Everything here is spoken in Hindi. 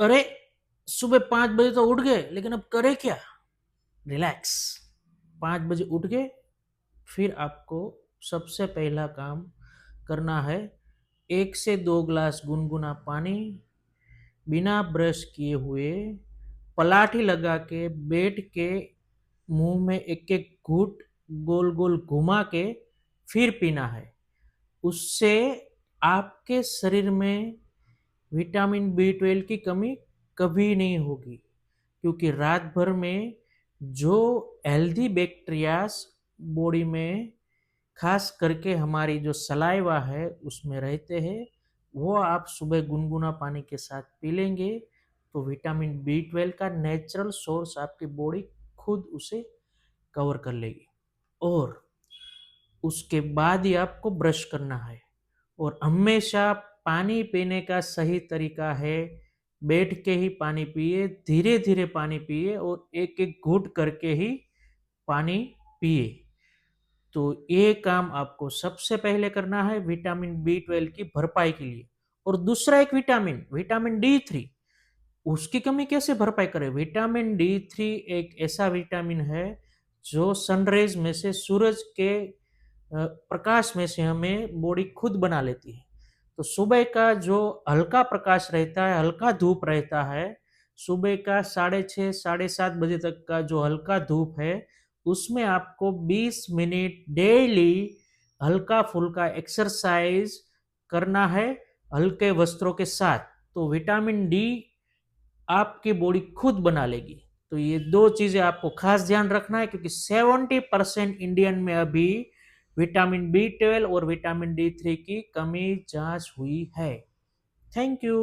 अरे, सुबह 5 बजे तो उठ गए, लेकिन अब करे क्या? रिलैक्स। 5 बजे उठ गए, फिर आपको सबसे पहला काम करना है, 1 से 2 ग्लास गुनगुना पानी बिना ब्रश किए हुए पलाठी लगा के बैठ के मुंह में एक एक घूंट गोल गोल घुमा के फिर पीना है। उससे आपके शरीर में विटामिन B12 की कमी कभी नहीं होगी, क्योंकि रात भर में जो हेल्दी बैक्टीरियाज बॉडी में, खास करके हमारी जो सलाइवा है उसमें रहते हैं, वो आप सुबह गुनगुना पानी के साथ पी लेंगे तो विटामिन B12 का नेचुरल सोर्स आपकी बॉडी खुद उसे कवर कर लेगी। और उसके बाद ही आपको ब्रश करना है। और हमेशा पानी पीने का सही तरीका है, बैठ के ही पानी पिए, धीरे धीरे पानी पिए और एक एक घूंट करके ही पानी पिए। तो ये काम आपको सबसे पहले करना है विटामिन B12 की भरपाई के लिए। और दूसरा एक विटामिन, विटामिन D3, उसकी कमी कैसे भरपाई करें? विटामिन D3 एक ऐसा विटामिन है जो सनरेज में से, सूरज के प्रकाश में से हमें बॉडी खुद बना लेती है। तो सुबह का जो हल्का प्रकाश रहता है, हल्का धूप रहता है, सुबह का 6:30 7:30 बजे तक का जो हल्का धूप है, उसमें आपको 20 मिनट डेली हल्का फुल्का एक्सरसाइज करना है हल्के वस्त्रों के साथ। तो विटामिन डी आपकी बॉडी खुद बना लेगी। तो ये दो चीजें आपको खास ध्यान रखना है, क्योंकि 70% इंडियन में अभी विटामिन B12 और विटामिन D3 की कमी जांच हुई है। Thank you.